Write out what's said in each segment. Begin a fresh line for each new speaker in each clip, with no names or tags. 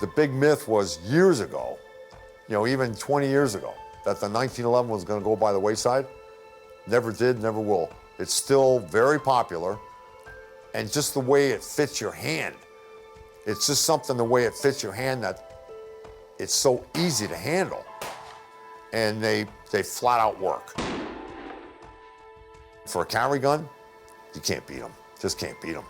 The big myth was years ago, even 20 years ago, that the 1911 was going to go by the wayside. Never did, never will. It's still very popular, and just the way it fits your hand. It's just something, the way it fits your hand, that it's so easy to handle, and they flat out work. For a carry gun, you can't beat them. Just can't beat them.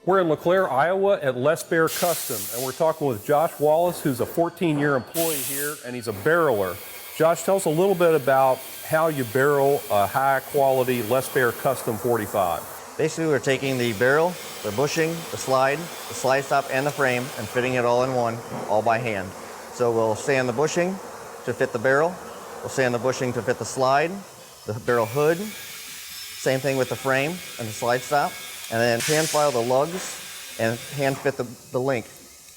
We're in LeClaire, Iowa at Les Baer Custom, and we're talking with Josh Wallace, who's a 14-year employee here, and he's a barreler. Josh, tell us a little bit about how you barrel a high-quality Les Baer Custom 45.
Basically, we're taking the barrel, the bushing, the slide stop, and the frame, and fitting it all in one, all by hand. So we'll sand the bushing to fit the barrel. We'll sand the bushing to fit the slide, the barrel hood. Same thing with the frame and the slide stop. And then hand file the lugs and hand fit the link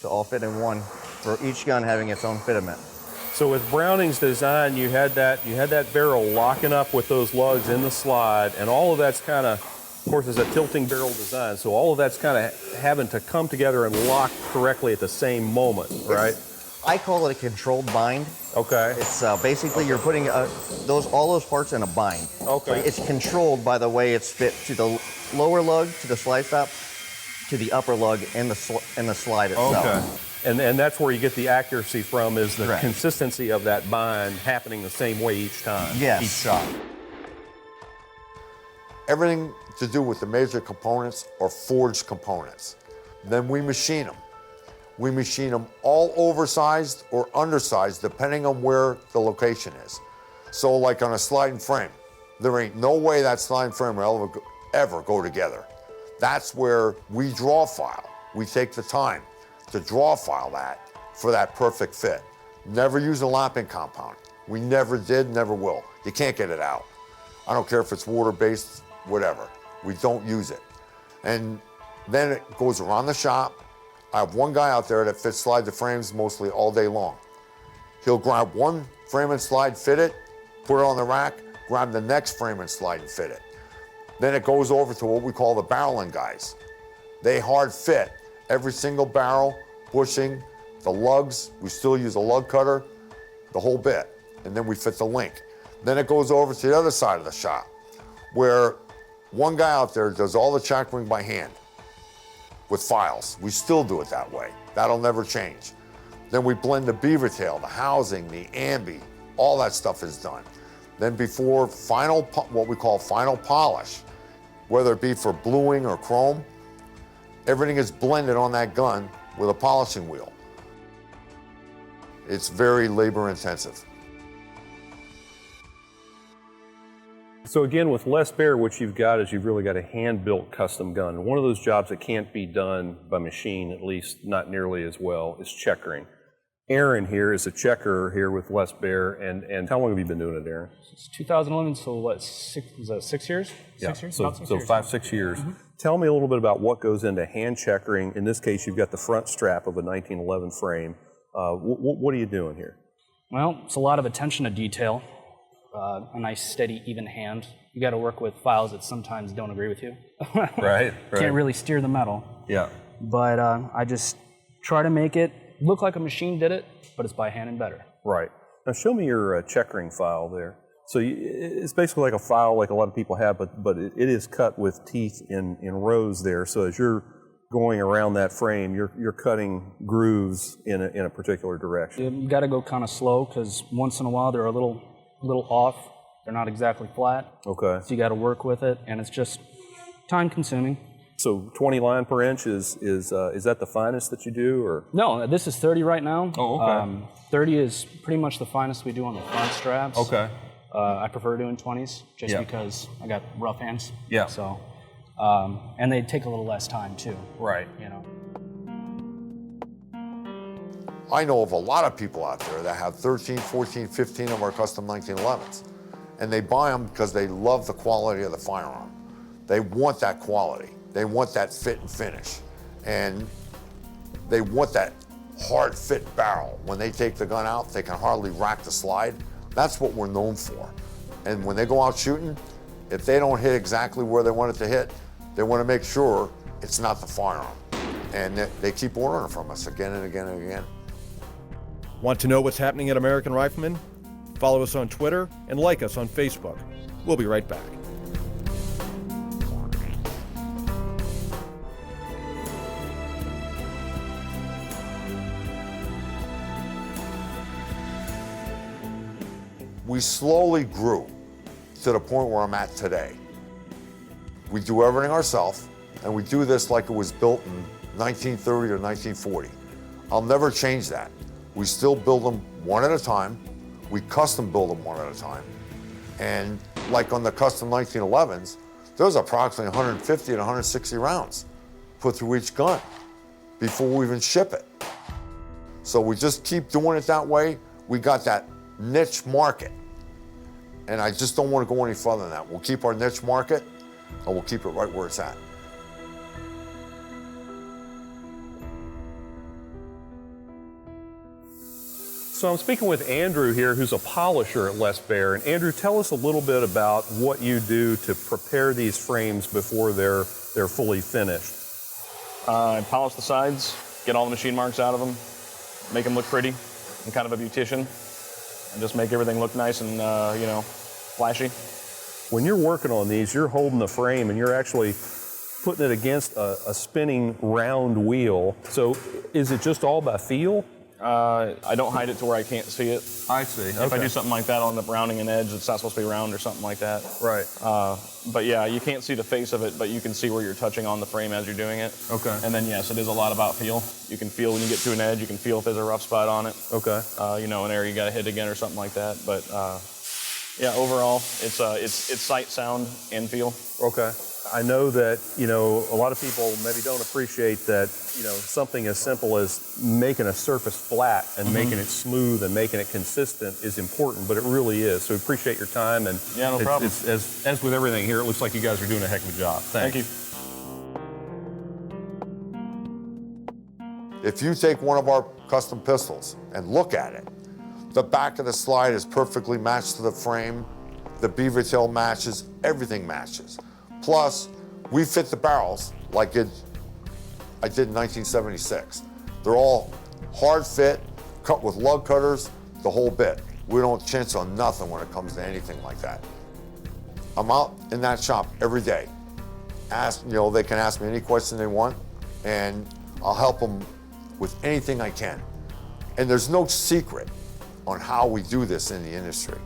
to all fit in one, for each gun having its own fitment.
So with Browning's design, you had that barrel locking up with those lugs in the slide, and all of that's kind of course, it's a tilting barrel design, so all of that's kind of having to come together and lock correctly at the same moment, right?
I call it a controlled bind.
Okay.
It's basically you're putting all those parts in a bind.
Okay.
So it's controlled by the way it's fit to the lower lug, to the slide stop, to the upper lug, and the slide itself.
Okay. And that's where you get the accuracy from, is the
Correct.
consistency of that bind happening the same way each time.
Yes.
Each shot.
Everything to do with the major components are forged components. Then we machine them. We machine them all oversized or undersized, depending on where the location is. So like on a sliding frame, there ain't no way that sliding frame will ever go together. That's where we draw file. We take the time to draw file that for that perfect fit. Never use a lapping compound. We never did, never will. You can't get it out. I don't care if it's water-based, whatever. We don't use it. And then it goes around the shop. I have one guy out there that fits slide to frames mostly all day long. He'll grab one frame and slide, fit it, put it on the rack, grab the next frame and slide and fit it. Then it goes over to what we call the barreling guys. They hard fit every single barrel, bushing, the lugs. We still use a lug cutter, the whole bit. And then we fit the link. Then it goes over to the other side of the shop, where one guy out there does all the checkering by hand with files. We still do it that way. That'll never change. Then we blend the beaver tail, the housing, the ambi, all that stuff is done. Then before final, what we call final polish, whether it be for bluing or chrome, everything is blended on that gun with a polishing wheel. It's very labor intensive.
So again, with Les Baer, what you've got is you've really got a hand-built custom gun. One of those jobs that can't be done by machine, at least not nearly as well, is checkering. Aaron here is a checker here with Les Baer, and how long have you been doing it, Aaron?
It's 2011, so what, 6 years?
Yeah,
6 years?
so,
About 6
so
years.
5-6 years. Mm-hmm. Tell me a little bit about what goes into hand checkering. In this case, you've got the front strap of a 1911 frame. What are you doing here?
Well, it's a lot of attention to detail, a nice, steady, even hand. You got to work with files that sometimes don't agree with you.
Right.
Can't really steer the metal.
Yeah.
But I just try to make it look like a machine did it, but it's by hand and better.
Right. Now show me your checkering file there. So it's basically like a file like a lot of people have, but it is cut with teeth in rows there. So as you're going around that frame, you're cutting grooves in a particular direction.
You got to go kind of slow, because once in a while they're a little off. They're not exactly flat. Okay. So you got to work with it, and it's just time consuming.
So 20 line per inch is that the finest that you do, or?
No, this is 30 right now.
Oh, okay.
30 is pretty much the finest we do on the front straps.
Okay.
I prefer doing 20s just
Yeah.
because I got rough hands.
Yeah.
So, and they take a little less time too.
Right.
You know.
I know of a lot of people out there that have 13, 14, 15 of our custom 1911s. And they buy them because they love the quality of the firearm. They want that quality. They want that fit and finish. And they want that hard fit barrel. When they take the gun out, they can hardly rack the slide. That's what we're known for. And when they go out shooting, if they don't hit exactly where they want it to hit, they want to make sure it's not the firearm. And they keep ordering from us again and again and again.
Want to know what's happening at American Rifleman? Follow us on Twitter and like us on Facebook. We'll be right back.
We slowly grew to the point where I'm at today. We do everything ourselves, and we do this like it was built in 1930 or 1940. I'll never change that. We still build them one at a time. We custom build them one at a time. And like on the custom 1911s, there's approximately 150 to 160 rounds put through each gun before we even ship it. So we just keep doing it that way. We got that niche market. And I just don't want to go any further than that. We'll keep our niche market, and we'll keep it right where it's at.
So I'm speaking with Andrew here, who's a polisher at Les Baer. And Andrew, tell us a little bit about what you do to prepare these frames before they're fully finished.
I polish the sides, get all the machine marks out of them, make them look pretty. I'm kind of a beautician, and just make everything look nice and flashy.
When you're working on these, you're holding the frame and you're actually putting it against a spinning round wheel. So is it just all by feel?
I don't hide it to where I can't see it.
I see.
If I do something like that, I'll end up rounding an edge that's not supposed to be round or something like that.
Right.
But yeah, you can't see the face of it, but you can see where you're touching on the frame as you're doing it.
Okay.
And then yes, it is a lot about feel. You can feel when you get to an edge, you can feel if there's a rough spot on it.
Okay.
An area you got to hit again or something like that. But yeah, overall, it's sight, sound, and feel.
Okay. I know that, a lot of people maybe don't appreciate that, something as simple as making a surface flat and making it smooth and making it consistent is important, but it really is. So we appreciate your time. And
yeah, no problem.
As with everything here, it looks like you guys are doing a heck of a job.
Thank you.
If you take one of our custom pistols and look at it, the back of the slide is perfectly matched to the frame. The beaver tail matches, everything matches. Plus, we fit the barrels like I did in 1976. They're all hard fit, cut with lug cutters, the whole bit. We don't chintz on nothing when it comes to anything like that. I'm out in that shop every day. They can ask me any question they want, and I'll help them with anything I can. And there's no secret on how we do this in the industry.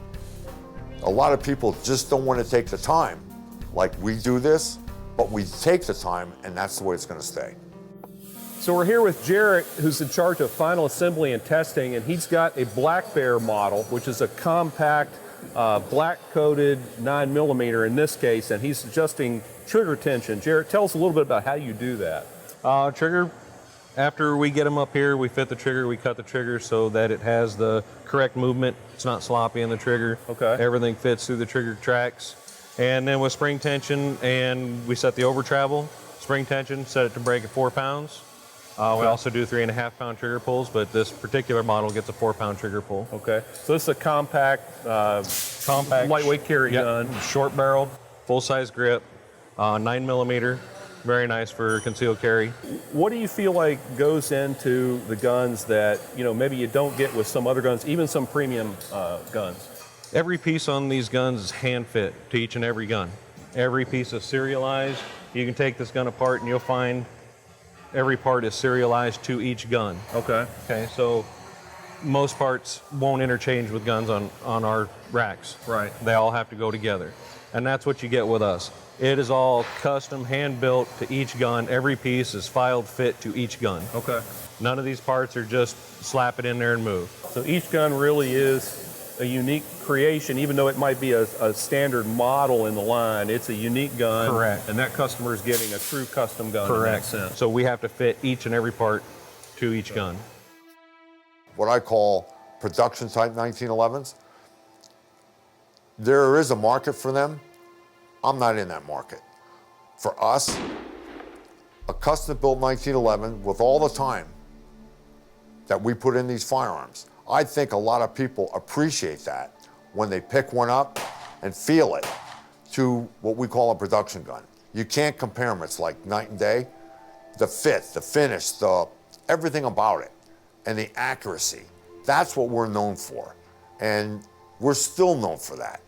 A lot of people just don't want to take the time like we do this, but we take the time, and that's the way it's going to stay.
So we're here with Jarrett, who's in charge of final assembly and testing, and he's got a Black Bear model, which is a compact, black-coated 9mm in this case, and he's adjusting trigger tension. Jarrett, tell us a little bit about how you do that.
Trigger, after we get them up here, we fit the trigger, we cut the trigger so that it has the correct movement. It's not sloppy in the trigger.
Okay.
Everything fits through the trigger tracks. And then with spring tension, and we set the over travel, spring tension, set it to break at 4 pounds. We also do 3.5-pound trigger pulls, but this particular model gets a 4-pound trigger pull.
Okay. So this is a compact, lightweight carry gun.
Short barreled, full-size grip, 9mm. Very nice for concealed carry.
What do you feel like goes into the guns that, maybe you don't get with some other guns, even some premium guns?
Every piece on these guns is hand fit to each and every gun. Every piece is serialized. You can take this gun apart and you'll find every part is serialized to each gun.
Okay.
Okay, so most parts won't interchange with guns on our racks.
Right.
They all have to go together. And that's what you get with us. It is all custom, hand-built to each gun. Every piece is filed fit to each gun.
Okay.
None of these parts are just slap it in there and move.
So each gun really is a unique creation, even though it might be a standard model in the line. It's a unique gun.
Correct.
And that customer is getting a true custom gun in that sense.
So we have to fit each and every part to each gun.
What I call production type 1911s, there is a market for them. I'm not in that market. For us, a custom built 1911 with all the time that we put in these firearms, I think a lot of people appreciate that when they pick one up and feel it to what we call a production gun. You can't compare them. It's like night and day. the fit, the finish, everything about it, and the accuracy. That's what we're known for. And we're still known for that.